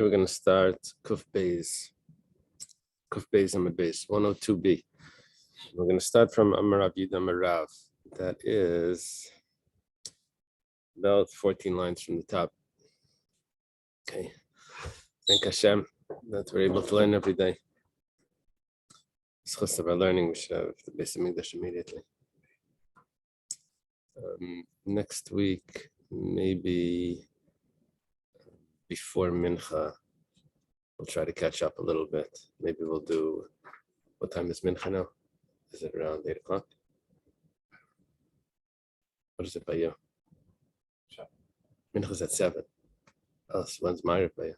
We're going to start Kuf Beis Amud Beis 102b. We're going to start from Amar Abid Amar Rav. That is about 14 lines from the top. Okay. Thank Hashem that we're able to learn every day. Because of our learning, we should have the Beis Hamikdash immediately. Next week, maybe before Mincha, we'll try to catch up a little bit. Maybe we'll do, what time is Mincha now? Is it around 8 o'clock? What is it by you? Mincha's at 7. Oh, so when's Ma'ariv by you?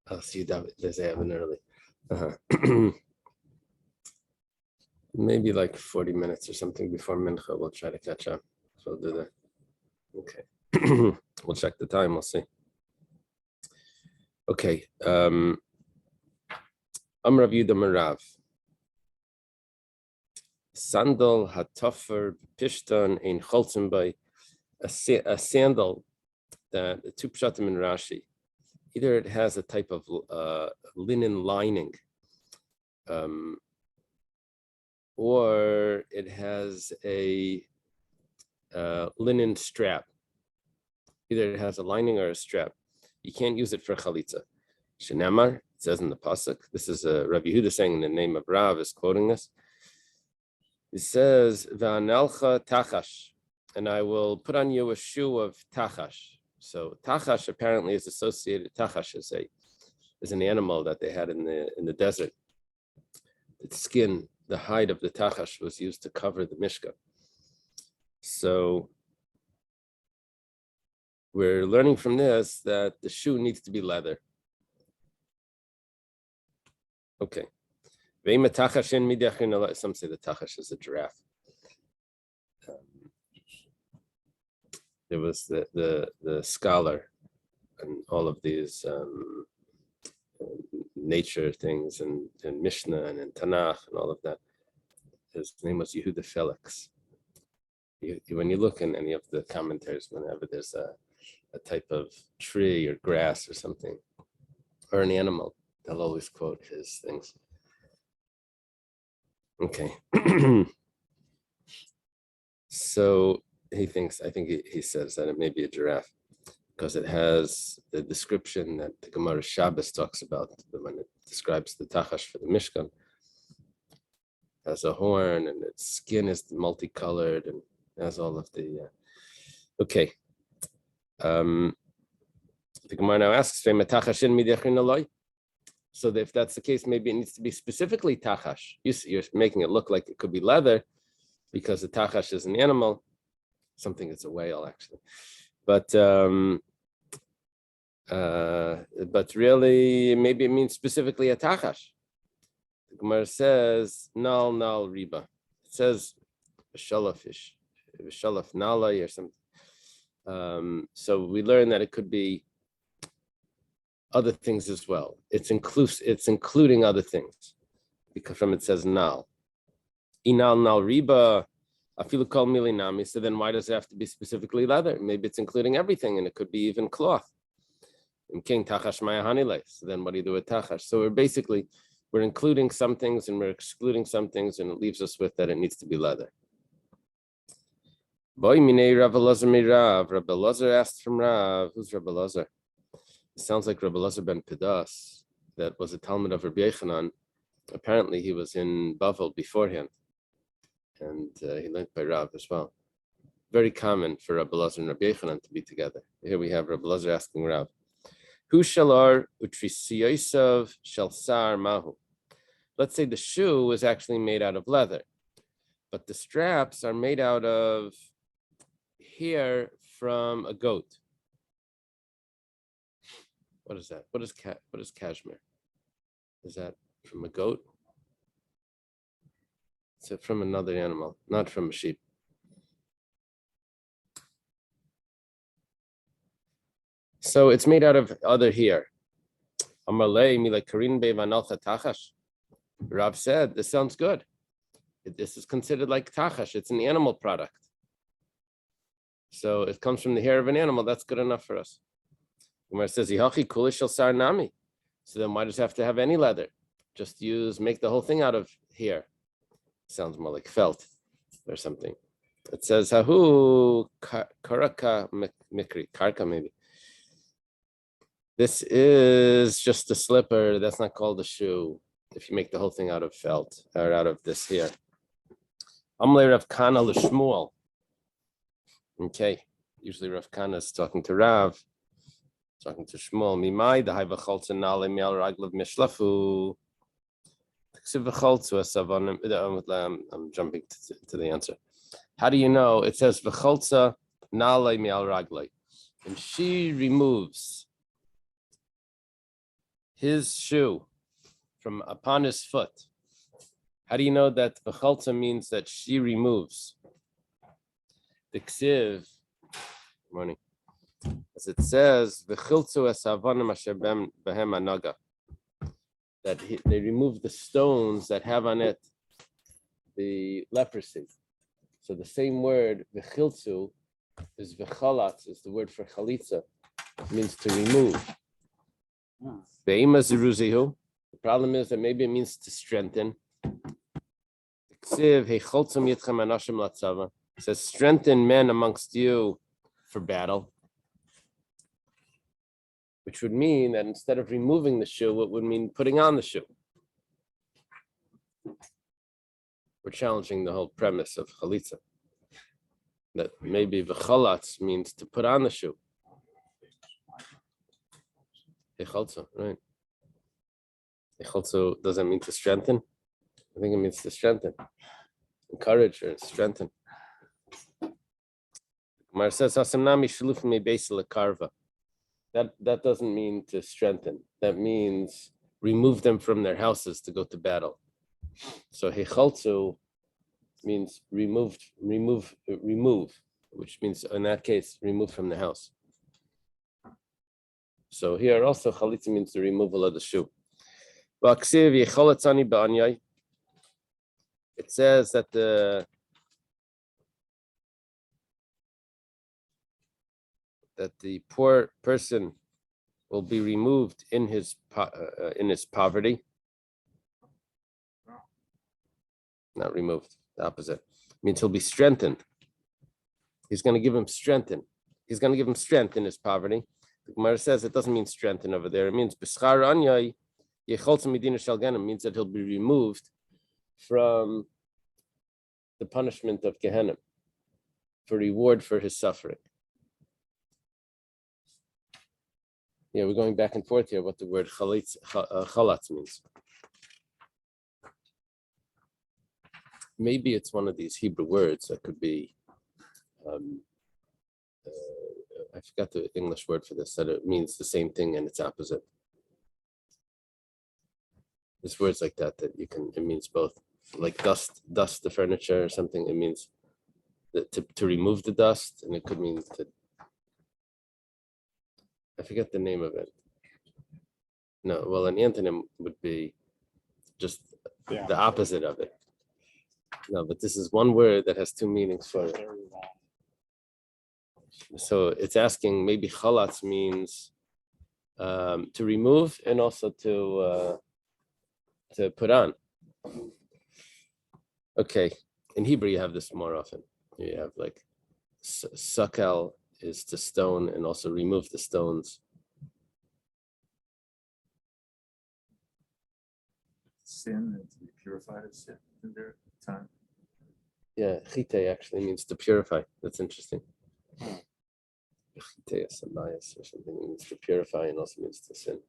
Oh, so you have an early. Maybe like 40 minutes or something before Mincha, we'll try to catch up. So we'll do that. Okay. We'll check the time, we'll see. Okay. Amar Rav Yudah Amar Rav. Sandal hatofer pishtan ein cholzim by a sandal that two pshatim in Rashi. Either it has a type of linen lining, or it has a linen strap. Either it has a lining or a strap. You can't use it for chalitza. Shenamar, it says in the pasuk. This is Rav Yehuda saying in the name of Rav is quoting this. It says, "V'anelcha tachash," and I will put on you a shoe of tachash. So tachash apparently is associated. Tachash is an animal that they had in the desert. Its skin, the hide of the tachash, was used to cover the mishkan. So we're learning from this that the shoe needs to be leather. Okay. Some say the tachash is a giraffe. There was the scholar and all of these nature things and Mishnah and in Tanakh and all of that. His name was Yehuda Felix. When you look in any of the commentaries, whenever there's a type of tree or grass or something, or an animal, they'll always quote his things. Okay. So I think he says that it may be a giraffe because it has the description that the Gemara Shabbos talks about when it describes the tachash for the Mishkan. It has a horn and its skin is multicolored and has all of the okay. The Gemara now asks, so that if that's the case, maybe it needs to be specifically tachash. You're making it look like it could be leather because the tachash is an animal. Something that's a whale, actually. But really, maybe it means specifically a tachash. The Gemara says, nal riba. It says, shalaf nalai or something. So we learn that it could be other things as well. It's including other things. Because from it says nal. Inal nal riba, afilu kol milinami. So then why does it have to be specifically leather? Maybe it's including everything, and it could be even cloth. King tachash maya hanile. So then what do you do with tachash? So we're including some things and we're excluding some things, and it leaves us with that it needs to be leather. Boy, minei Rav Elazar. Rav Elazar asked from Rav. Who's Rav Elazar? It sounds like Rav Elazar ben Pedas, that was a Talmud of Rabbi Yochanan. Apparently, he was in Bavel beforehand, and he learned by Rav as well. Very common for Rav Elazar and Rabbi Yochanan to be together. Here we have Rav Elazar asking Rav, "Hu shalar utrisiyosav shalsar mahu." Let's say the shoe was actually made out of leather, but the straps are made out of hair from a goat. What is that? What is cashmere? Is that from a goat? Is it from another animal, not from a sheep? So it's made out of other hair. Rav said, this sounds good. This is considered like tachash. It's an animal product. So it comes from the hair of an animal. That's good enough for us. Gemara says, "Yihachi kulish shel sar nami." So then why does it have to have any leather? Just make the whole thing out of hair. Sounds more like felt or something. It says, "Hahu karaka mikri karka maybe." This is just a slipper. That's not called a shoe. If you make the whole thing out of felt or out of this hair. Amle Rav Kana l'Shmuel. Okay, usually Rav Kana is talking to Rav, talking to Shmuel. Mimai the hayvacholza nale mial raglav mishlafu. I'm jumping to the answer. How do you know? It says v'cholza nale mial raglai, and she removes his shoe from upon his foot. How do you know that v'cholza means that she removes? The ksiv, morning, as it says, v'chiltzu es havanim asher behem anaga, that they remove the stones that have on it the leprosy. So the same word v'chiltzu is v'chalatz, is the word for chalitza. It means to remove. Ve'ima ziruzihu. The problem is that maybe it means to strengthen. Ksiv hecholtzum yitchem anashim latzava. It says, strengthen men amongst you for battle. Which would mean that instead of removing the shoe, it would mean putting on the shoe. We're challenging the whole premise of chalitza. That maybe v'chalatz means to put on the shoe. Echolzo, right? Echolzo doesn't mean to strengthen. I think it means to strengthen, encourage or strengthen. Mar says hasamnami shaluf me beisel karva. That doesn't mean to strengthen. That means remove them from their houses to go to battle. So hecholzo means remove, which means in that case remove from the house. So here also chalitza means the removal of the shoe. It says that the poor person will be removed in his poverty. Not removed, the opposite. It means he'll be strengthened. He's going to give him strength. He's going to give him strength in his poverty. The Gemara says it doesn't mean strengthen over there. It means b'schar anyai yecholz medina shalganim, means that he'll be removed from the punishment of Gehenna for reward for his suffering. Yeah, we're going back and forth here what the word chalatz means. Maybe it's one of these Hebrew words that could be, I forgot the English word for this, that it means the same thing and its opposite. There's words like that it means both. Like dust the furniture or something, it means to remove the dust, and it could mean to, I forget the name of it. No, well, an antonym would be just the opposite of it. No, but this is one word that has two meanings for it. So it's asking, maybe chalatz means to remove and also to put on. Okay, in Hebrew you have this more often. You have like sakal is to stone and also remove the stones. Sin and to be purified of sin in their time. Yeah, chite actually means to purify. That's interesting. Chite is sanayas or something. It means to purify and also means to sin.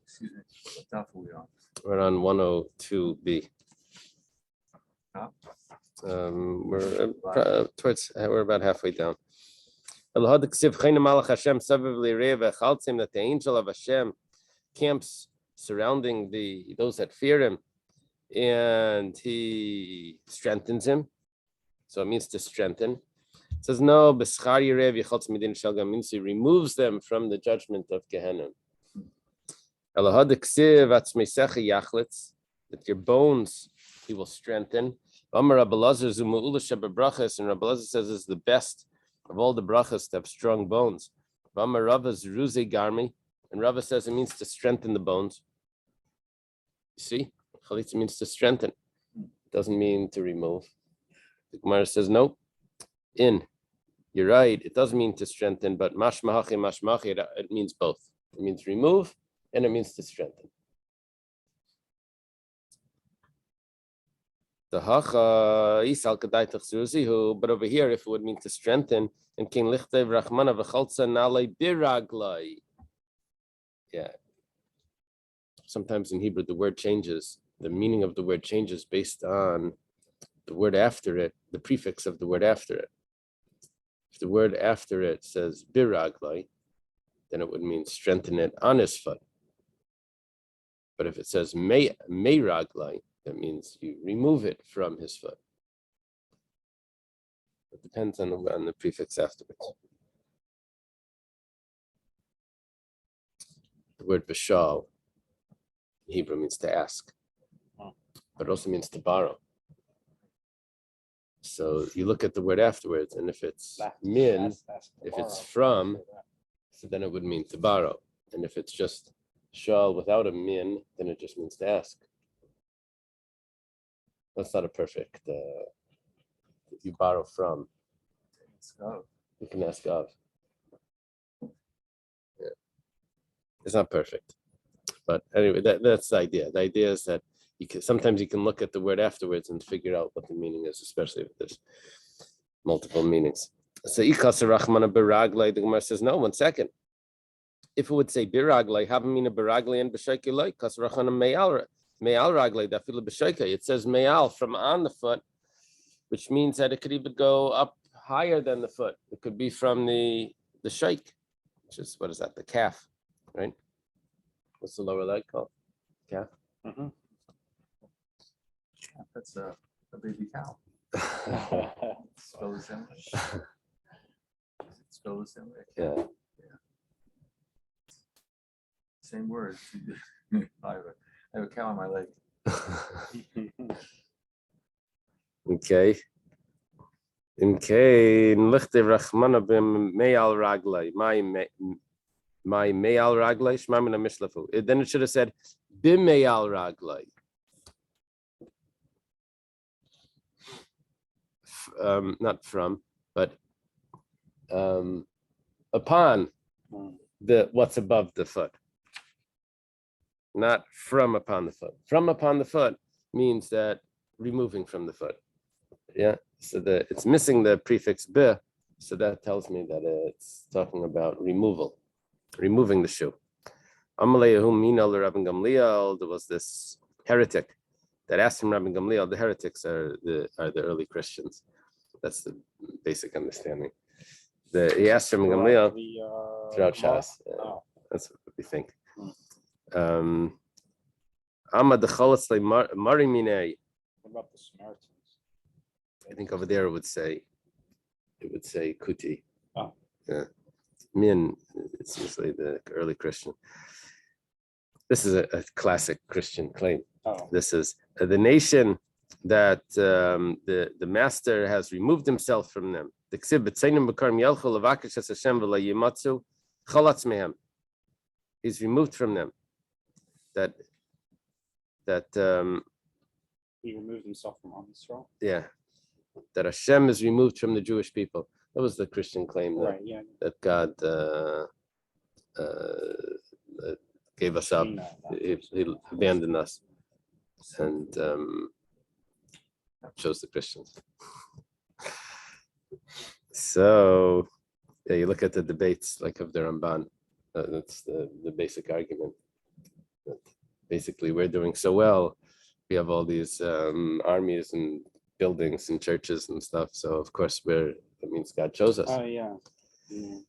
Excuse me, what daf are we on? We're on 102b. We're about halfway down. That the angel of Hashem camps surrounding those that fear him, and he strengthens him. So it means to strengthen. It says no, means he removes them from the judgment of Gehenna. That your bones he will strengthen. And Rabbi Elazar says is the best of all the brachas to have strong bones. And Rava says it means to strengthen the bones. You see, chalitza means to strengthen. It doesn't mean to remove. The Gemara says no. You're right. It does mean to strengthen, but mashmachi, it means both. It means remove and it means to strengthen. The hacha isal kadaitach zuzihu, but over here, if it would mean to strengthen, and king lichtev rachmana v'chalza nalei biraglai. Yeah. Sometimes in Hebrew, the word changes. The meaning of the word changes based on the word after it, the prefix of the word after it. If the word after it says biraglai, then it would mean strengthen it on his foot. But if it says meiraglai, that means you remove it from his foot. It depends on the prefix afterwards. The word bashal in Hebrew means to ask, but it also means to borrow. So you look at the word afterwards, and if it's min, if it's from, so then it would mean to borrow. And if it's just shal without a min, then it just means to ask. That's not a perfect. If you borrow from, you can ask of. Yeah. It's not perfect, but anyway, that's the idea. The idea is that sometimes you can look at the word afterwards and figure out what the meaning is, especially if there's multiple meanings. So Ikasarachmana biraglai, the Gemara says, no, 1 second. If it would say biraglai, havamina biraglai and b'shaikilai, kasarachana me'al raglai, dafila b'shaikai. It says me'al, from on the foot, which means that it could even go up higher than the foot. It could be from the shaik, which is, what is that, the calf, right? What's the lower leg called? Calf? Mm-hmm. That's a baby cow. Spell the same way. Spell the same way. Yeah. Same word. I have a cow on my leg. Okay. Lichte Rachmana b'me'al raglai. My me'al raglai shmamina mishlafu. Then it should have said b'me'al raglai. Not from, but upon what's above the foot. Not from upon the foot. From upon the foot means that removing from the foot. Yeah. So it's missing the prefix b, so that tells me that it's talking about removing the shoe. There was this heretic that asked him, Rabbi Gamliel. The heretics are the early Christians. That's the basic understanding. He asked Rabbi Gamliel throughout Shas. That's what we think. What about the Samaritans? I think over there it would say kuti. Oh. Yeah. Min, it's usually the early Christian. This is a classic Christian claim. Oh. This is the nation that the master has removed himself from them. He's removed from them. That He removed himself from Israel. yeah, that Hashem is removed from the Jewish people. That was the Christian claim, Right, yeah. that God gave us up. He abandoned us and chose the Christians. So yeah, you look at the debates like of the Ramban. That's the basic argument. That basically, we're doing so well. We have all these armies and buildings and churches and stuff. So of course that means God chose us. Oh yeah. Yeah.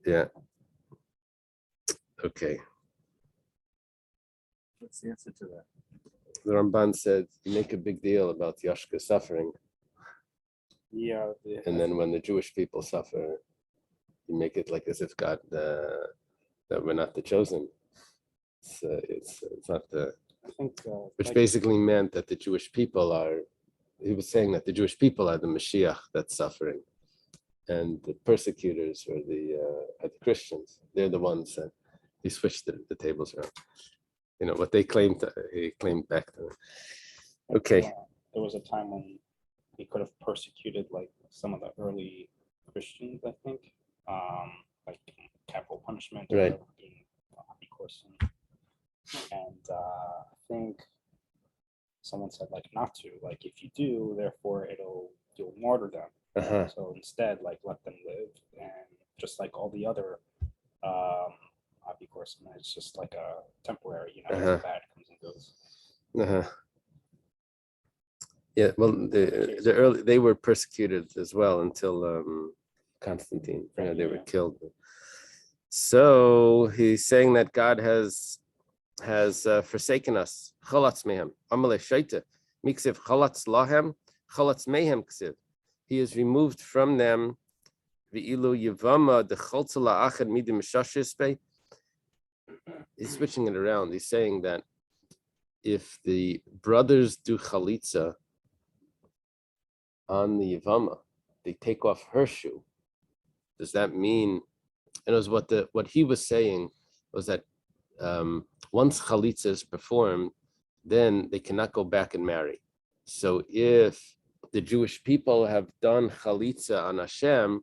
Yeah. Okay. What's the answer to that? The Ramban said, you make a big deal about Yashka suffering. Yeah. And then when the Jewish people suffer, you make it like as if God, that we're not the chosen. It's not the, I think, which basically meant that the Jewish people he was saying that the Jewish people are the Mashiach that's suffering. And the persecutors are the Christians. They're the ones that He switched the tables around. You know what they claimed. He claimed back to them. Okay. There was a time when he could have persecuted like some of the early Christians, I think, like capital punishment, or Right. being recourse. And I think someone said like not to, like if you do, therefore you'll martyr them. Uh-huh. So instead, like let them live, and just like all the other recourse, it's just like a temporary, Uh-huh. bad comes and goes. Uh-huh. Yeah, well, the early they were persecuted as well until Constantine. They were killed. So he's saying that God has forsaken us. Chalatz mehem. Amalei shaita. Miksiv chalatz lahem. Chalatz mehem ksiv. He is removed from them. V'ilu yevama the chaltza la'achad midim mishashis. He's switching it around. He's saying that if the brothers do chalitza on the Yevama, they take off her shoe. Does that mean? And it was what he was saying was that once chalitza is performed, then they cannot go back and marry. So if the Jewish people have done chalitza on Hashem,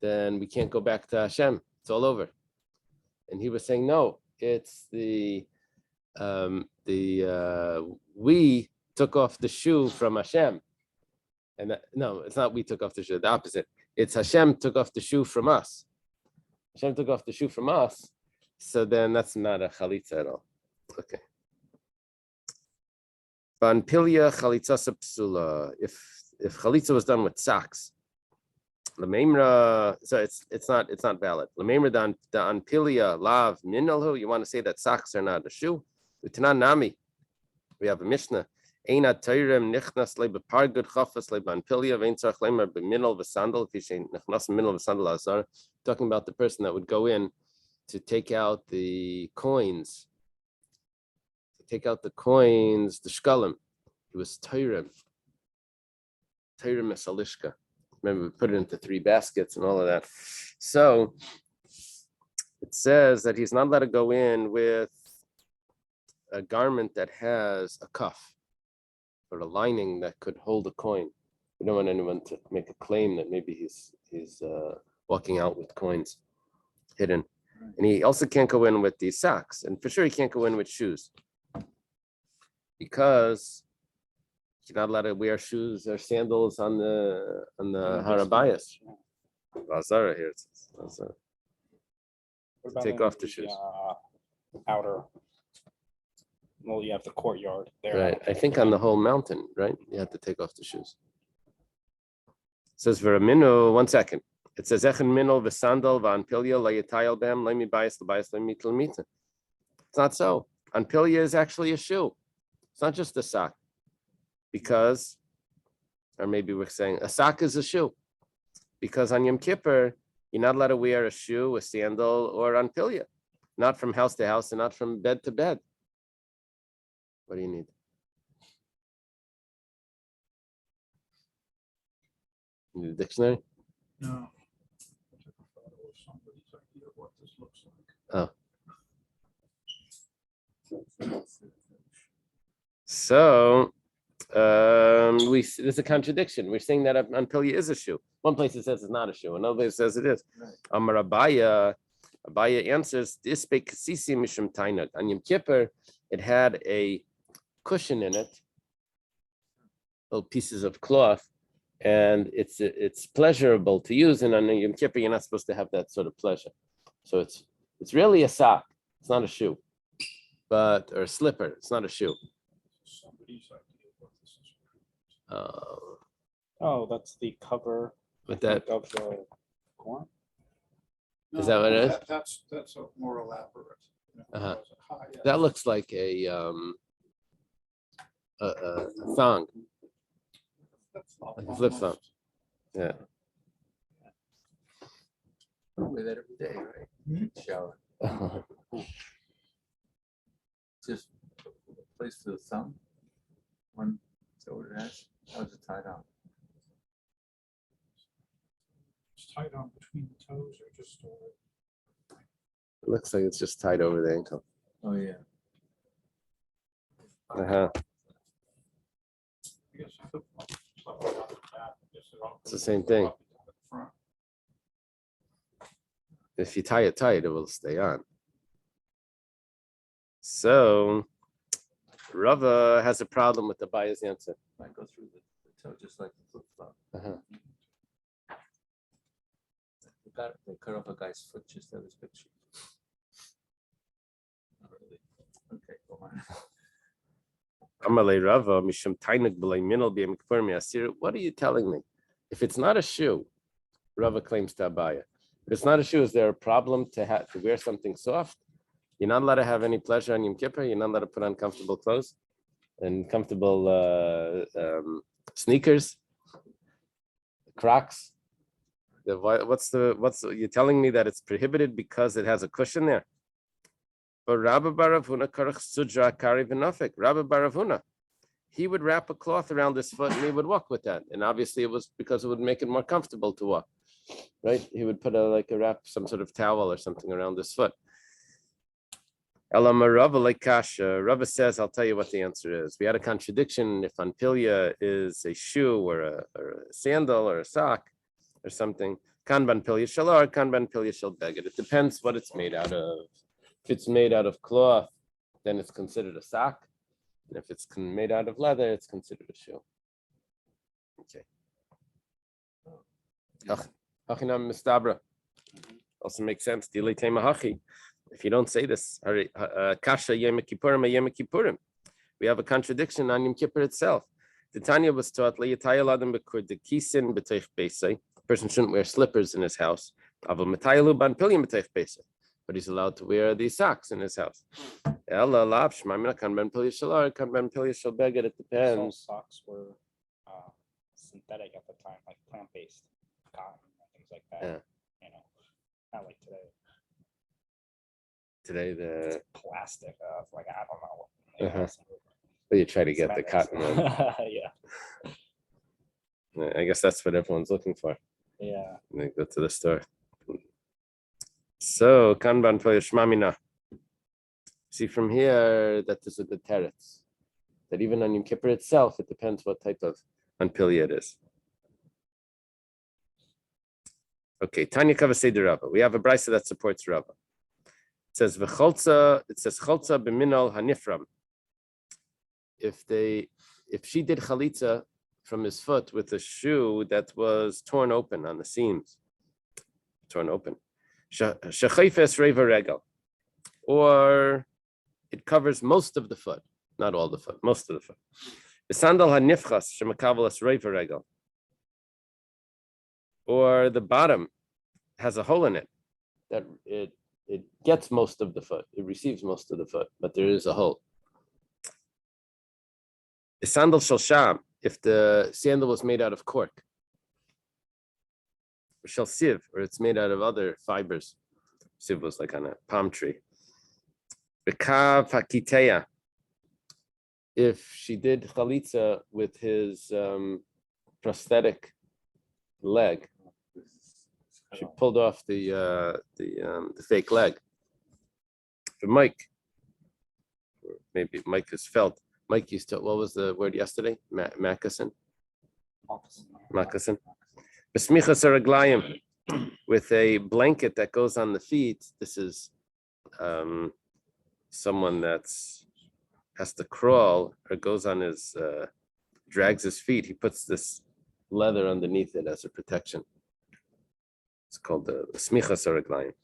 then we can't go back to Hashem. It's all over. And he was saying, no, it's we took off the shoe from Hashem. And no, it's not we took off the shoe, the opposite. It's Hashem took off the shoe from us. Hashem took off the shoe from us. So then that's not a chalitza at all. Okay. Banpilia chalitza psula. If chalitza was done with socks, lememra. So it's not valid. Lememra dan anpilia lav minalhu. You want to say that socks are not a shoe? Utanan nami. We have a mishnah. Eina teirem nichnas lebepargud chafas lebanpilia veintzach lemer b'minal v'sandal. If you say nichnas minal v'sandal azar, talking about the person that would go in to take out the coins. The shkalim. It was teirem esalishka. Remember, we put it into 3 baskets and all of that. So it says that he's not allowed to go in with a garment that has a cuff or a lining that could hold a coin. We don't want anyone to make a claim that maybe he's walking out with coins hidden. And he also can't go in with these socks. And for sure he can't go in with shoes, because you're not allowed to wear shoes or sandals on the Harabayas. Lazara here. It says, Lazara. What about Take in off the shoes. Outer. Well, you have the courtyard there. Right. I think on the whole mountain, right? You have to take off the shoes. It says Veraminu, 1 second. It says Echen Minol v'sandal v'anpilya layitayal bam lemi bayis l'bayis lemi tlmita. It's not so. Anpilya is actually a shoe. It's not just a sock. Because, or maybe we're saying a sock is a shoe. Because on Yom Kippur, you're not allowed to wear a shoe, a sandal, or anpilya. Not from house to house and not from bed to bed. What do you need? You need a dictionary? No. I took a photo of somebody's idea of what this looks like. Oh. So there's a contradiction. We're saying that anpilya is a shoe. One place it says it's not a shoe. Another place it says it is. Amar Abaya answers this bekasisi mishum tainat. On Yom Kippur, it had a cushion in it, little pieces of cloth, and it's pleasurable to use. And on Yom Kippur, you're not supposed to have that sort of pleasure. So it's really a sock. It's not a shoe, or a slipper. It's not a shoe. Somebody's idea of what this is. Oh, that's the cover With that, of the corn. Is that what it is? That's a more elaborate. Uh-huh. It's a high-end. that looks like a thong, like a flip phone. Yeah. I wear that every day, right? Shower. Just a place for the thumb. One, is that what it has? How's it tied on? It's tied on between the toes or just It looks like it's just tied over the ankle. Oh, yeah. It's the same thing. If you tie it tight, it will stay on. So Rava has a problem with the bias answer. Might go through the toe just like the flip flop. They cut off a guy's foot just out of his picture. Not really. Okay, go on. Amalei Rava, Mishum Tainik B'lei Minal B'yem Kippur Me'asir. What are you telling me? If it's not a shoe, Rava claims to abaya. If it's not a shoe, is there a problem to wear something soft? You're not allowed to have any pleasure on Yom Kippur. You're not allowed to put on comfortable clothes and comfortable sneakers, Crocs. You're telling me that it's prohibited because it has a cushion there? But Rabbi Baravuna karach sudra kari v'nafik. Rabbi Baravuna, he would wrap a cloth around his foot and he would walk with that. And obviously it was because it would make it more comfortable to walk, right? He would put some sort of towel or something around his foot. Rava says, I'll tell you what the answer is. We had a contradiction if anpilya is a shoe or a sandal or a sock or something. Kanban pilya shalar, kanban pilya shal beged. It depends what it's made out of. If it's made out of cloth, then it's considered a sock. And if it's made out of leather, it's considered a shoe. Okay. Hachinam mistabra. Also makes sense. Dilei tema hachi. If you don't say this, kasha yom kippurim. We have a contradiction on Yom Kippur itself. The Tanya was taught le'yatayel bekur the kisin b'teich beisay. A person shouldn't wear slippers in his house. Aval metayalu ban pilyim b'teich beisay. But he's allowed to wear these socks in his house. Ella lapsh ma'amina kan ben pilya shalar kan ben pilya shal beged. It depends. Socks were synthetic at the time, like plant-based, cotton and things like that. Yeah. You know, not like today. Today the Plastic, like I don't know. Well, you try to get the cotton one. Yeah. I guess that's what everyone's looking for. Yeah. They go to the store. So kanban pilya shmamina. See from here that there's a good teretz. That even on Yom Kippur itself, it depends what type of anpilya it is. Okay, Tanya Kavasei Rava. We have a brisa that supports Rava. It says cholza b'minal hanifram. If she did chalitza from his foot with a shoe that was torn open on the seams, shechayfes reva regel, or it covers most of the foot, not all the foot, most of the foot. The sandal hanifchas shemakavelas reva regel, or the bottom has a hole in it that it gets most of the foot, it receives most of the foot, but there is a hole. The sandal shel sham, if the sandal was made out of cork, or shel siv, or it's made out of other fibers. Siv was like on a palm tree. Bekav hakiteya, if she did chalitza with his prosthetic leg, she pulled off the fake leg. For Mike, or maybe Mike is felt. Mike used to, what was the word yesterday? Moccasin. Besmichas haraglayim, with a blanket that goes on the feet. This is someone that's has to crawl or goes on his drags his feet. He puts this leather underneath it as a protection. It's called the smichas haraglayim.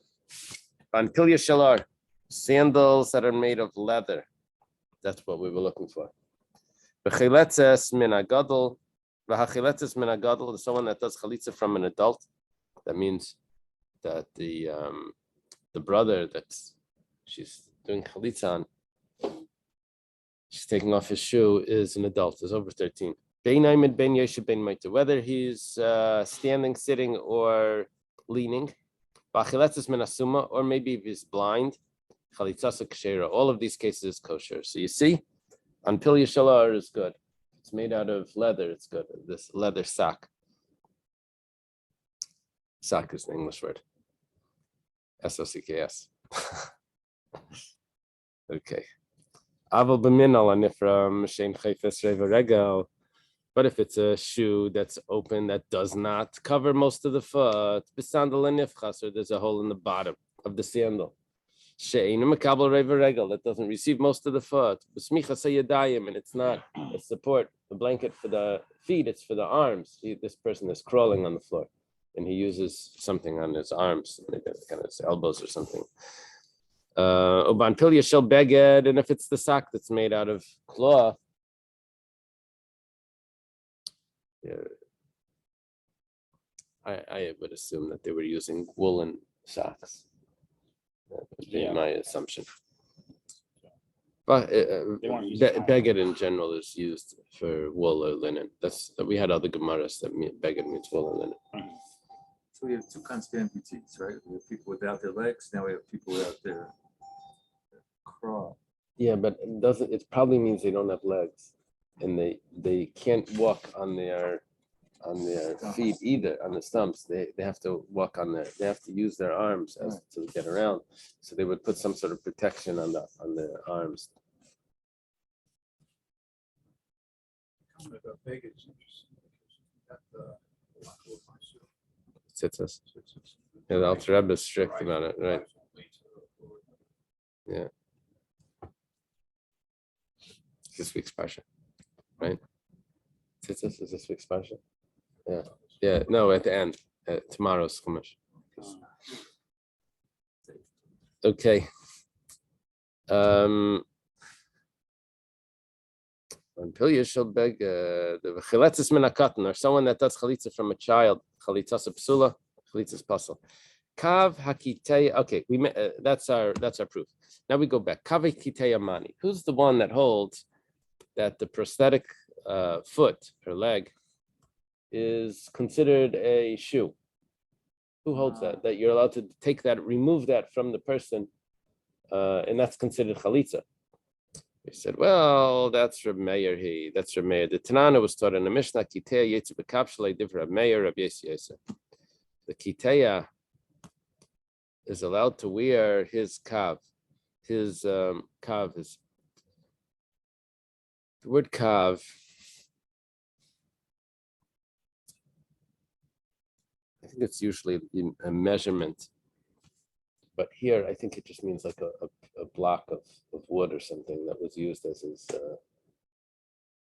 On pilya shalar, sandals that are made of leather. That's what we were looking for. V'chiletzes min agadol, v'hachiletzes min agadol is someone that does chalitza from an adult. That means that the brother that she's doing chalitza on, she's taking off his shoe, is an adult, is over 13. Whether he's standing, sitting, or leaning, v'chiletzes min asuma, or maybe if he's blind. All of these cases is kosher. So you see, on pilya shalar is good. It's made out of leather. It's good. This leather sock. Sock is the English word. SOCKS. Okay. Aval b'minal anifra m'shein chayfes reva regel. But if it's a shoe that's open that does not cover most of the foot, b'sandal anifchas, or there's a hole in the bottom of the sandal. Shein makabel reva regel, that doesn't receive most of the foot. B'smichas hayadayim, and it's not a support, a blanket for the feet, it's for the arms. This person is crawling on the floor, and he uses something on his arms, kind of his elbows or something. Uban pilya shel beged, and if it's the sock that's made out of cloth, I would assume that they were using woolen socks. That would be my assumption. But They weren't using beged in general is used for wool or linen. We had other gemaras that beged means wool or linen. So we have two kinds of amputees, right? We have people without their legs. Now we have people without their craw. Yeah, but it probably means they don't have legs, and they can't walk on their feet either, on the stumps. They have to walk they have to use their arms to get around. So they would put some sort of protection on their arms. Comment about Vegas is interesting because you got the lack of my suit. Tzitzis. Yeah, the Alter Rebbe is strict about it, right? Yeah. This week's parsha, right? Tzitzis is this week's parsha. Yeah, yeah. No, at the end, tomorrow's chumash. Okay. On Pilya shel beg the chiletzis min hakatan, or someone that does chalitza from a child, chalitzas psula, chalitzas pasal. Kav hakitei. Okay, that's our proof. Now we go back. Kav hakitei amani. Who's the one that holds that the prosthetic foot or leg is considered a shoe? Who holds that? That you're allowed to take that, remove that from the person, and that's considered chalitza. He said, well, that's Reb Meir. That's Reb Meir. The Tanana was taught in the Mishnah, Kiteya Yetzu B'Kapshalei Div Reb Meir Reb Yesi Yesa. The Kiteya is allowed to wear his kav. His kav is the word kav. I think it's usually a measurement, but here I think it just means like a block of wood or something that was used as his,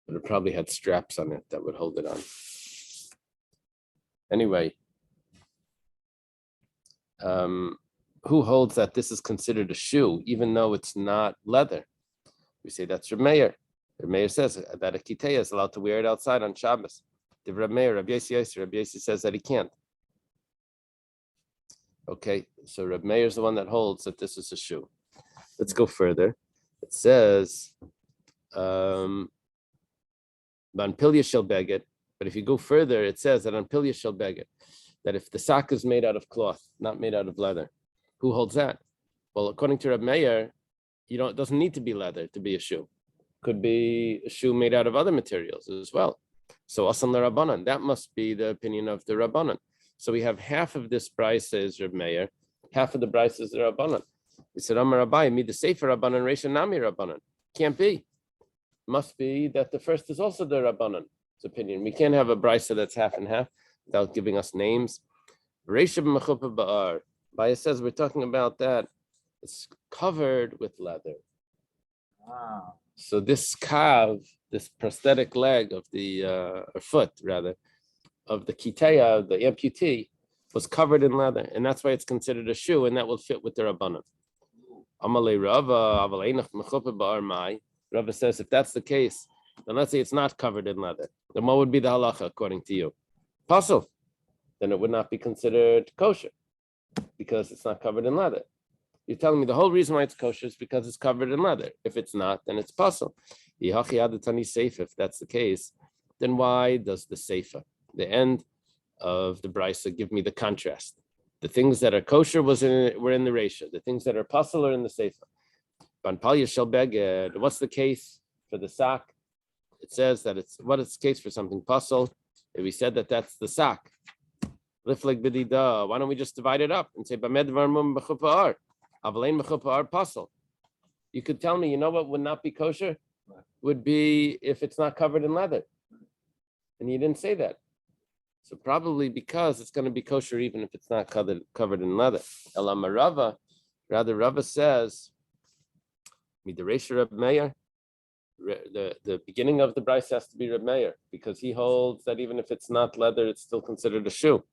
but it probably had straps on it that would hold it on. Anyway, who holds that this is considered a shoe, even though it's not leather? We say that's Reb Meir. Reb Meir says that a kiteya is allowed to wear it outside on Shabbos. The Reb Meir, Reb Yesi says that he can't. Okay, so Reb Meir is the one that holds that this is a shoe. Let's go further. It says, "Ban pilya shel beged." But if you go further, it says that on pilya shel beged, that if the sock is made out of cloth, not made out of leather, who holds that? Well, according to Reb Meir, it doesn't need to be leather to be a shoe. Could be a shoe made out of other materials as well. So asan l'Rabbanan, that must be the opinion of the Rabbanan. So we have half of this brisa is Reb Meir, half of the brisa is the Rabbanan. He said, Amar Abai, me the Sefer Rabbanan, Reisha Nami Rabbanan. Can't be. Must be that the first is also the Rabbanan's opinion. We can't have a brisa that's half and half without giving us names. Reisha b'mechupa ba'ar. Baya says we're talking about that. It's covered with leather. Wow. So this kav, this prosthetic leg of the or foot rather, of the kiteya, the amputee, was covered in leather, and that's why it's considered a shoe, and that will fit with the Rabbanan. Amalei Rava, avalei einach mechupa ba'ar mai. Rava says if that's the case, then let's say it's not covered in leather. Then what would be the halacha according to you? Pasul. Then it would not be considered kosher because it's not covered in leather. You're telling me the whole reason why it's kosher is because it's covered in leather. If it's not, then it's pasul. If that's the case, then why does the seifa, the end of the brisa, give me the contrast? The things that are kosher were in the reisha. The things that are pasul are in the seifa. What's the case for the sock? It says that what is the case for something pasul? We said that that's the sock. Why don't we just divide it up and say Avalein mechupa are puzzle. You could tell me, you know what would not be kosher? Right. Would be if it's not covered in leather. And you didn't say that. So probably because it's going to be kosher even if it's not covered in leather. Elama Rava, rather Rava says, Midaresha Reb Meir, the beginning of the Bryce has to be Reb Meir because he holds that even if it's not leather, it's still considered a shoe.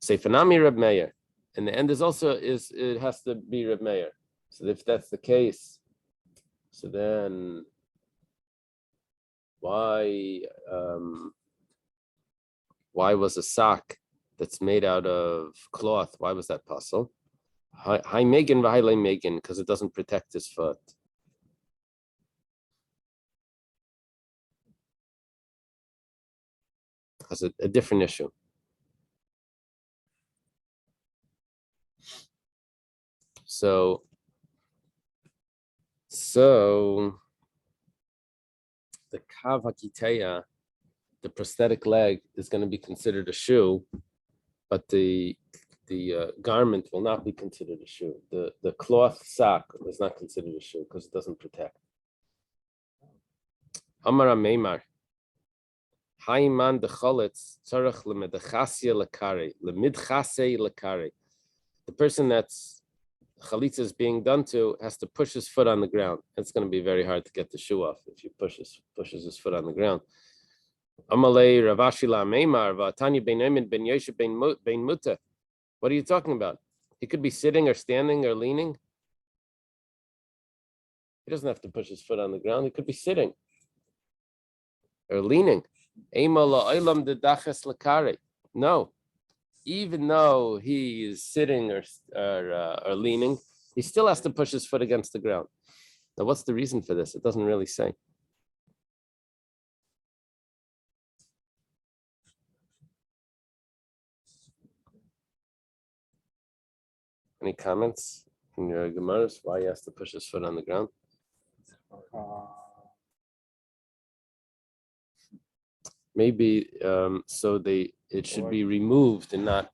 Seifanami Reb Meir, and the end is also it has to be Reb Meir. So if that's the case, so then why was a sock that's made out of cloth? Why was that possible? Hi Megan, v'hai Megan, because it doesn't protect his foot. That's a different issue. So the kav hakiteya, the prosthetic leg, is going to be considered a shoe, but the garment will not be considered a shoe. The cloth sock is not considered a shoe because it doesn't protect. Amar Meimar, Haiman decholitz tzarech lemedachasya lekare lemidchase lekare. The person that's chalitza is being done to has to push his foot on the ground. It's going to be very hard to get the shoe off if he pushes his foot on the ground. Amalei Ravashi la Meimar v'Tanya ben Emin ben Yosef ben Muta. What are you talking about? He could be sitting or standing or leaning. He doesn't have to push his foot on the ground. He could be sitting or leaning. No, even though he is sitting or leaning, he still has to push his foot against the ground. Now, what's the reason for this? It doesn't really say. Any comments in your Gemaras why he has to push his foot on the ground? Maybe it should be removed and not.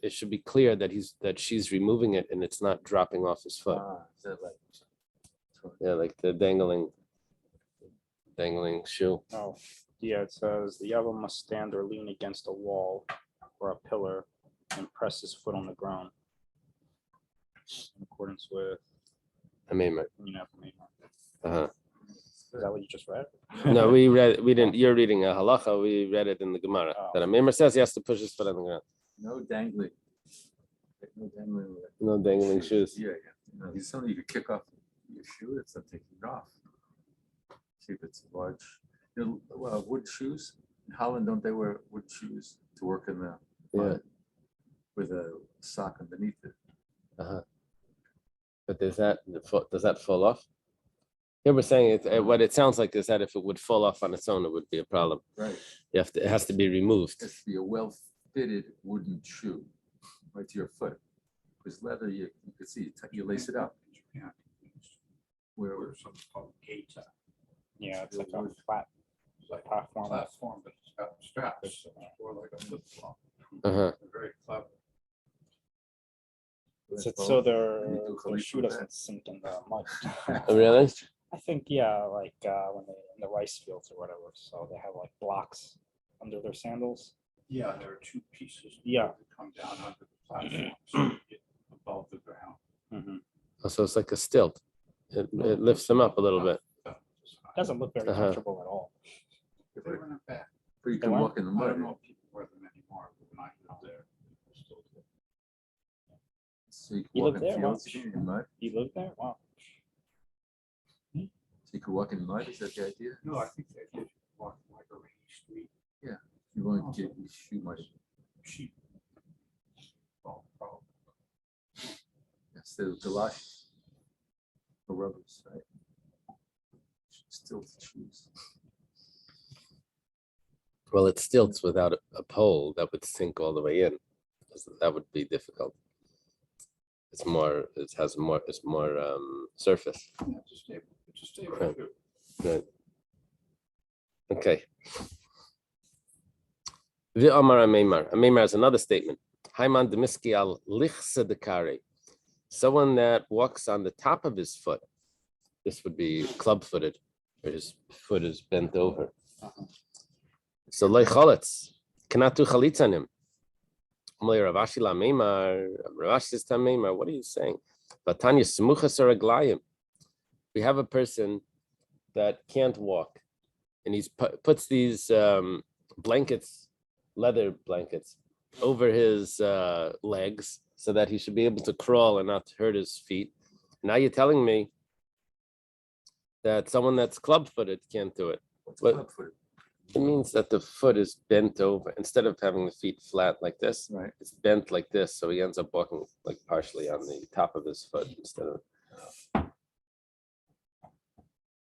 It should be clear that she's removing it and it's not dropping off his foot. Is that like? Yeah, like the dangling shoe. Oh, yeah, it says the Yavam must stand or lean against a wall or a pillar and press his foot on the ground in accordance with. I mean, Is that what you just read? no, we didn't. You're reading a halacha. We read it in the Gemara. Oh. That a member says he has to push his foot on the ground. No dangling. No dangling. No dangling shoes. Yeah. He's something you could kick off your shoe. It's not taking it off. See if it's large. Wood shoes. In Holland, don't they wear wood shoes to work in the mud with a sock underneath it? But does that fall off? Here we're saying what it sounds like is that if it would fall off on its own, it would be a problem. Right. It has to be removed. It has to be a well-fitted wooden shoe right to your foot. Because leather, you can see, you lace it up. Yeah. Where There's something called gator. Yeah, it's like a flat It's like a platform. platform, but it's got straps or like a flip flop. Uh-huh. They're very clever. So their shoe doesn't sink in the mud. Oh, really? I think, yeah, like when they in the rice fields or whatever. So they have like blocks under their sandals. Yeah, there are two pieces. Yeah. That come down onto the platform, so you get above the ground. Mm-hmm. So it's like a stilt. It lifts them up a little bit. Doesn't look very comfortable at all. But they were not bad. But you can walk in the I mud. don't know if people wear them anymore, but when I was there, it was still good. So you can You walk live in there? fields Wow. in mud. You live there? Wow. So you can walk in mud. Is that the idea? No, I think they did walk like a rainy street. You want to get your shoe mud. Cheap. Well, probably. Instead of galoshes or rubbers, right? Still shoes. Well, it stilts without a pole that would sink all the way in. That would be difficult. It's more surface. Yeah, it's a stable Right. shoe. Right. Okay. V'amar Ameimar. Ameimar is another statement. Haiman demiski al lichse dekare. someone that walks on the top of his foot, this would be club-footed, or his foot is bent over. So loy cholitz, cannot do chalitz on him. Ravashi la meimar, Ravashi is tameimar. What are you saying? Vatanya smuchas araglayim. We have a person that can't walk, and he's puts these blankets, leather blankets, over his legs so that he should be able to crawl and not hurt his feet. Now you're telling me that someone that's club-footed can't do it. But it means that the foot is bent over. Instead of having the feet flat like this, Right. it's bent like this. So he ends up walking like partially on the top of his foot instead of.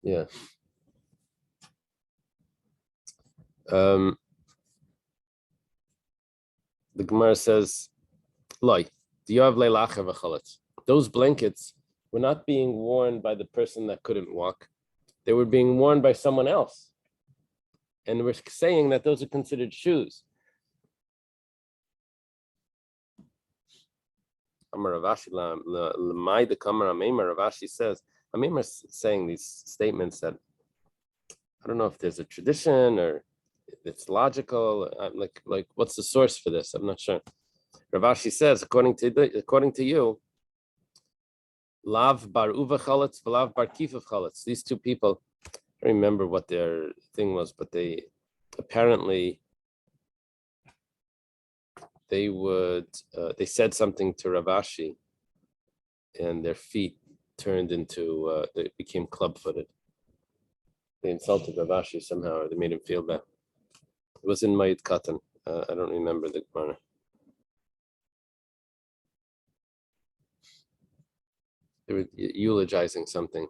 Yeah. The Gemara says, "Loi, do you have leilacher v'chalatz?" Those blankets were not being worn by the person that couldn't walk; they were being worn by someone else, and we're saying that those are considered shoes. Ravashi says, Amimar is saying these statements that I don't know if there's a tradition or it's logical. I'm like what's the source for this? I'm not sure. Ravashi says, according to you, Lav bar uva chaletz, Lav bar kifuf chaletz. These two people, I don't remember what their thing was, but they apparently they said something to Ravashi, and their feet turned into they became club-footed. They insulted Ravashi somehow, or they made him feel bad. It was in Mayit Katan. I don't remember the Gemara. They were eulogizing something.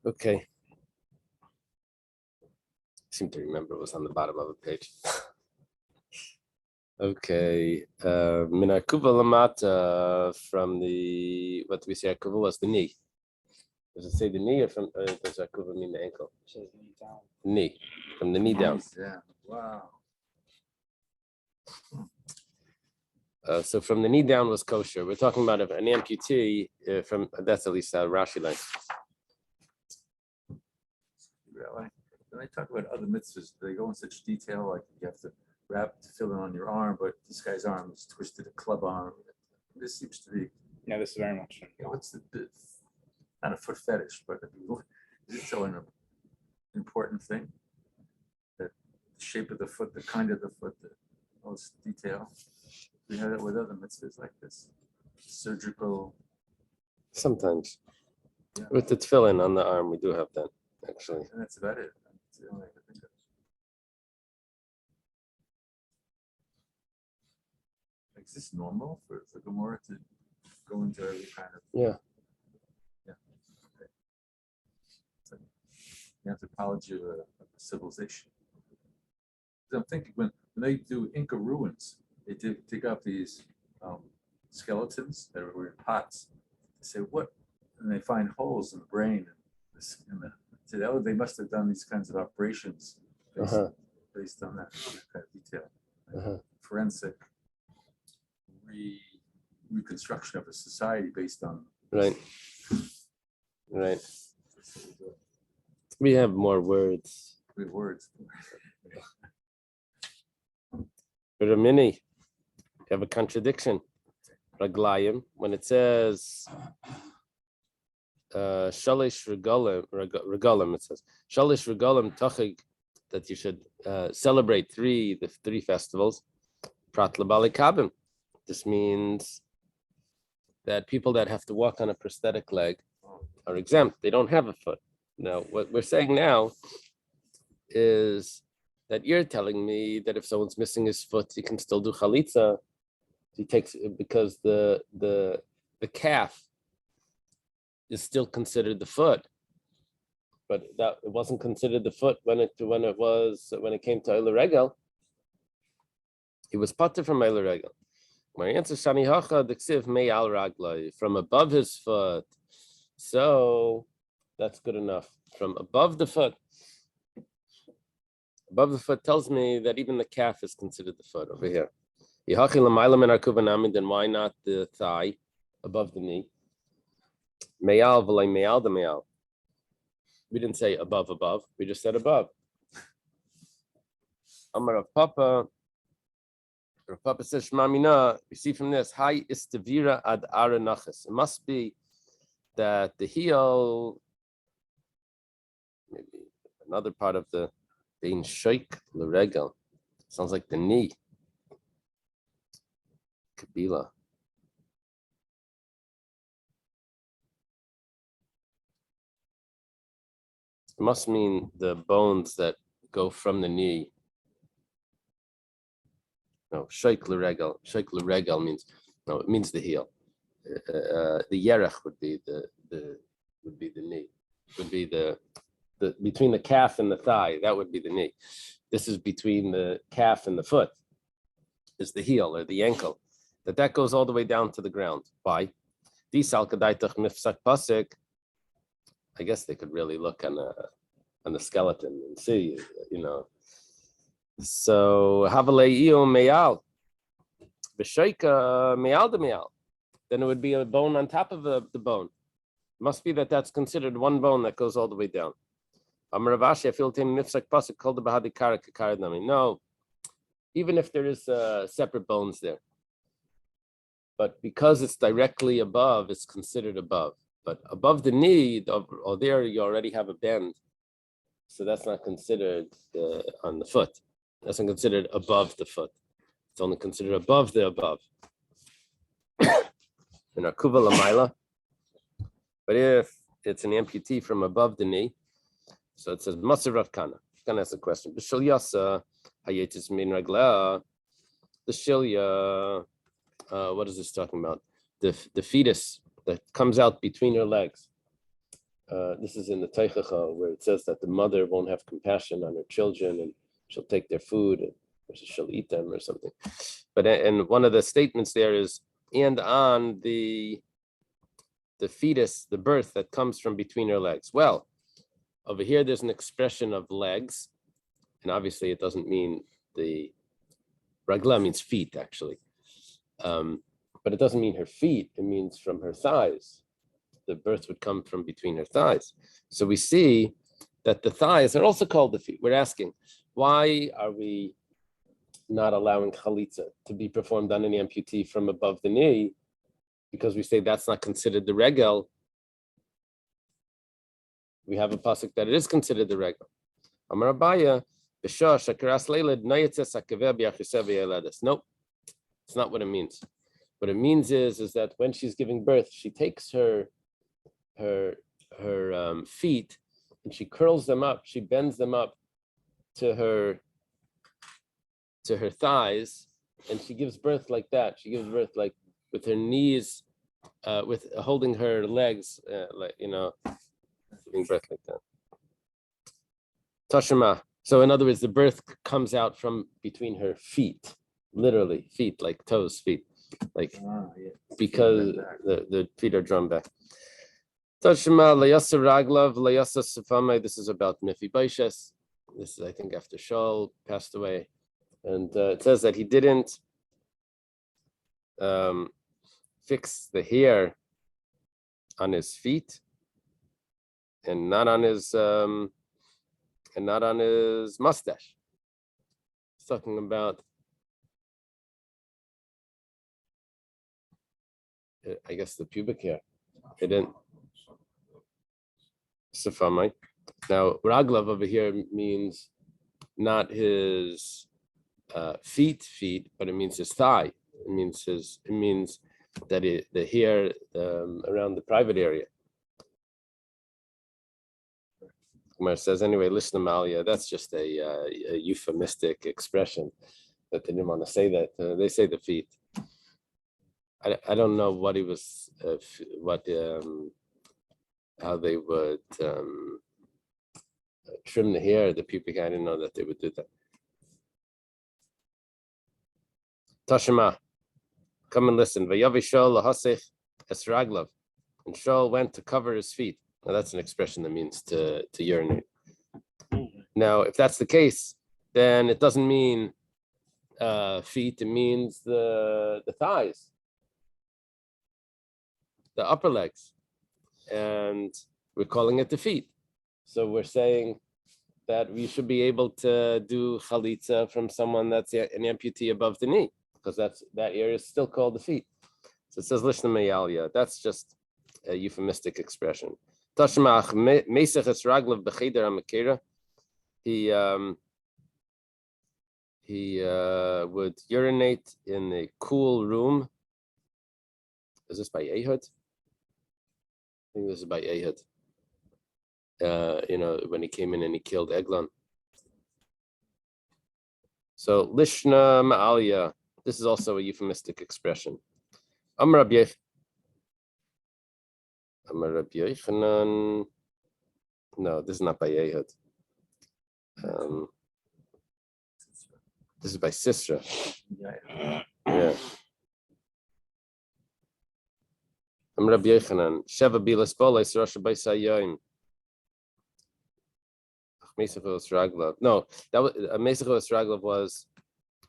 Okay. I seem to remember it was on the bottom of the page. Okay. Minakuva Lamata from the, what do we say? Akuva was the knee. Does it say the knee or does Akuva mean the ankle? It says knee down. Knee. From the knee down. Yeah. Wow. So from the knee down was kosher. We're talking about an amputee from, that's at least how Rashi likes. Really? When they talk about other mitzvahs, they go in such detail, like you have to fill it on your arm, but this guy's arm is twisted, a club arm. This seems to be, Yeah, this is very much. what's the not a foot fetish, but is it so an important thing? That the shape of the foot, the kind of the foot, all this detail. We have that with other mitzvahs like this. Surgical. Sometimes. Yeah. With the tefillin on the arm, we do have that, actually. And that's about it. That's the only I can think of. Is this normal for Gomorrah to go into every kind of? Yeah. Yeah. Okay. So the anthropology of a civilization. I'm thinking when they do Inca ruins, they dig up these skeletons that were in pots. They say what, and they find holes in the brain. Say, oh, they must have done these kinds of operations based on that kind of detail. Forensic reconstruction of a society based on. Right. We have more words. With words. But a mini, you have a contradiction. Raglayim, when it says shalish regalim, it says shalish regalim tachig, that you should celebrate the three festivals. Prat labali kabim. This means that people that have to walk on a prosthetic leg are exempt. They don't have a foot. Now, what we're saying now is that you're telling me that if someone's missing his foot, he can still do chalitza. He takes, because the calf is still considered the foot, but that it wasn't considered the foot when it came to Eiler Regel. He was pater from Eiler Regel. My answer, Shani Hacha Diksiv Mei Al Raglai, from above his foot. So that's good enough. From above the foot. Above the foot tells me that even the calf is considered the foot over here. Then why not the thigh above the knee? Meyal v'lay meyal the meyal. We didn't say above. We just said above. Amar Rav Papa. Rav Papa says Shmamina. We see from this, Hai istavira ad ara nachas. It must be that the heel, maybe another part of the bein shoik l'regel, sounds like the knee. Kabila. It must mean the bones that go from the knee. No, shoik l'regel. Shoik l'regel means no. It means the heel. The yerech would be the knee. Would be the between the calf and the thigh. That would be the knee. This is between the calf and the foot. Is the heel or the ankle. That goes all the way down to the ground. Why? I guess they could really look on the skeleton and see, So Havalei meyal, b'shoika meyal de meyal. Then it would be a bone on top of the bone. It must be that's considered one bone that goes all the way down. No, even if there is separate bones there. But because it's directly above, it's considered above. But above the knee, or there you already have a bend. So that's not considered on the foot. That's not considered above the foot. It's only considered above the above. In our kuva lamaila. But if it's an amputee from above the knee, so it says Masir Rav Kana. Kana has a question. The shilyasa hayetis min ragla. The shilya. What is this talking about? The fetus that comes out between her legs. This is in the Teichacha where it says that the mother won't have compassion on her children and she'll take their food and she'll eat them or something. But and one of the statements there is and on the fetus, the birth that comes from between her legs. Well, over here there's an expression of legs, and obviously it doesn't mean the ragla means feet actually. But it doesn't mean her feet, it means from her thighs. The birth would come from between her thighs. So we see that the thighs are also called the feet. We're asking, why are we not allowing chalitza to be performed on an amputee from above the knee? Because we say that's not considered the regel. We have a pasuk that it is considered the regel. Amar Abaya, nope, it's not what it means. What it means is that when she's giving birth, she takes her feet and she curls them up, she bends them up to her thighs, and she gives birth like that. She gives birth like with her knees, with holding her legs, giving birth like that. Tashima. So in other words, the birth comes out from between her feet, literally feet, like toes, feet, like because the feet are drawn back. Tashima layasa raglav layasa sefame. This is about Mephibosheth. This is, I think, after Shaul passed away, and it says that he didn't fix the hair on his feet and not on his mustache. It's talking about, I guess, the pubic hair. It didn't. Sefamai. Now, raglav over here means not his feet, but it means his thigh. It means that the hair around the private area. Kumar says, anyway, listen, Amalia, that's just a euphemistic expression that they didn't want to say that. They say the feet. I don't know what he was, how they would trim the hair, the pubic. I didn't know that they would do that. Tashima, come and listen. Vayavi Shaul lahasech es raglav, and Shaul went to cover his feet. Now that's an expression that means to urinate. Now, if that's the case, then it doesn't mean feet, it means the thighs, the upper legs, and we're calling it the feet. So we're saying that we should be able to do chalitza from someone that's an amputee above the knee, because that area is still called the feet. So it says lishna meyalia. That's just a euphemistic expression. Tashmach meseches raglav b'cheder hamakera. He would urinate in a cool room. Is this by Ehud? I think this is by Ehud. When he came in and he killed Eglon. So lishna ma'alia. This is also a euphemistic expression. Amar Rabbi Yochanan. No, this is not by Ehud. This is by Sisra. Yeah. Amar Rabbi Yochanan. Sheva bilas boles Rosh Hashanah. Mesachos Raglav. No, that was Mesachos Raglav was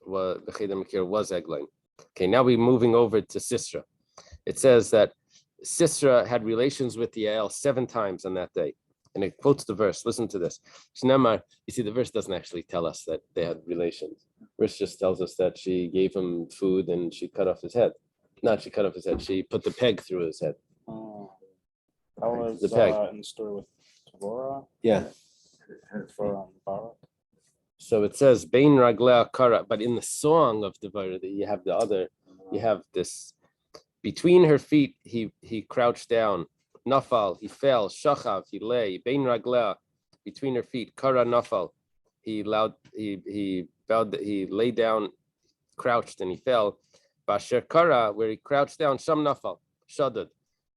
the Cheder Makir was Eglain. Okay, now we're moving over to Sisra. It says that Sisra had relations with Yael 7 times on that day. And it quotes the verse. Listen to this. Shnamar, you see, the verse doesn't actually tell us that they had relations. The verse just tells us that she gave him food and she cut off his head. Not she cut off his head, she put the peg through his head. That was the peg. In the story with Torah. Yeah. For Barak. So it says Bein Raglea Kara, but in the song of Devorah, you have you have this between her feet. He crouched down. Nafal, he fell. Shachav, he lay. Bein Raglea, between her feet. Kara Nafal, he lay down, crouched, and he fell. Basher Kara, where he crouched down. Sham Nafal, Shadad,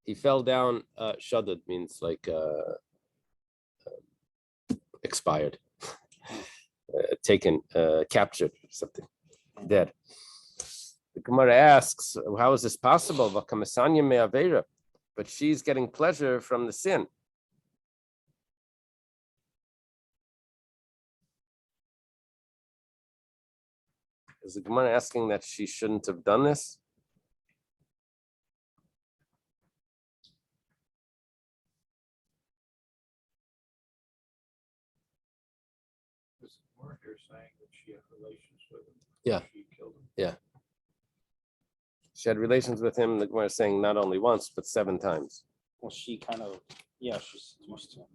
he fell down. Shadad means like expired, taken, captured, something, dead. The Gemara asks, how is this possible? But she's getting pleasure from the sin. Is the Gemara asking that she shouldn't have done this? Weren't here saying that she had relations with him? Yeah. She killed him. Yeah. She had relations with him, the Gemara is saying not only once, but 7 times. Well, she kind of, she's used to him.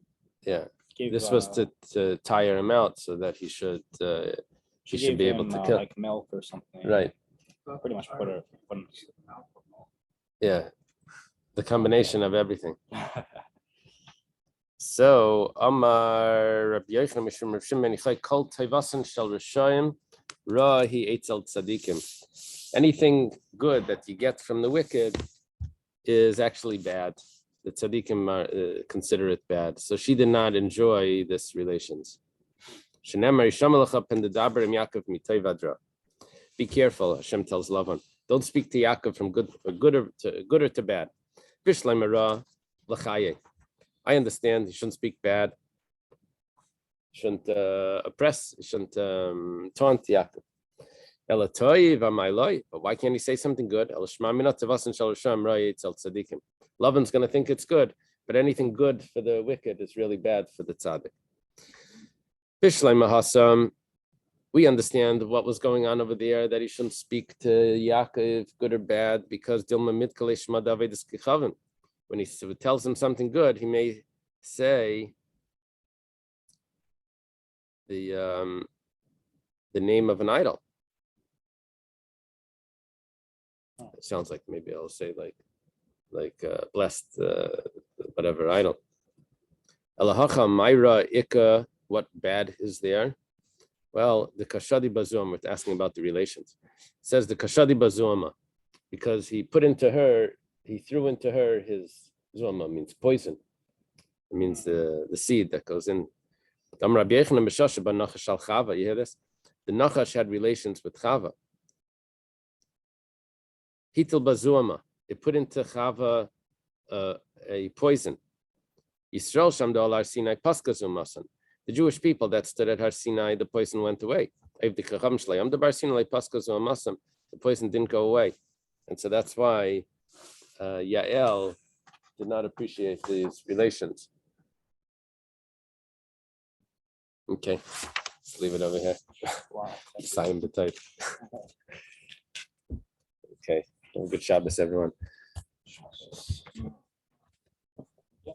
Yeah. Gave, This was to tire him out so that he should she should be able him, to kill. like milk or something. Right. Pretty much put him. Yeah. The combination of everything. So Amar Rabbi Yochanan Mishum Rav Shimon Yechai Kol Teivasan Shel Rishayim Ra Hi Eitzel Tzadikim. Anything good that you get from the wicked is actually bad. The tzaddikim consider it bad. So she did not enjoy this relations. Be careful, Hashem tells Lavan. Don't speak to Yaakov from good or to bad. I understand you shouldn't speak bad. You shouldn't oppress. You shouldn't taunt Yaakov. But why can't he say something good? Lavan's going to think it's good, but anything good for the wicked is really bad for the tzaddik. We understand what was going on over there, that he shouldn't speak to Yaakov, good or bad, because when he tells him something good, he may say the name of an idol. It sounds like maybe I'll say like blessed whatever idol. Elahacha Myra Ika, what bad is there? Well, the Kashadi Bazum, we're asking about the relations. It says the Kashadi Bazuma, because he threw into her his Zuma, means poison. It means the seed that goes in. You hear this? The Nachash had relations with Chava. Hitel Bazuama, it put into Chava a poison. Yisrael Shamdo Har Sinai Paska Zumasan. The Jewish people that stood at Har Sinai, the poison went away. The poison didn't go away. And so that's why Yael did not appreciate these relations. Okay, let's leave it over here. Wow. Sign the type. Okay, well, good Shabbos, everyone. Shabbos.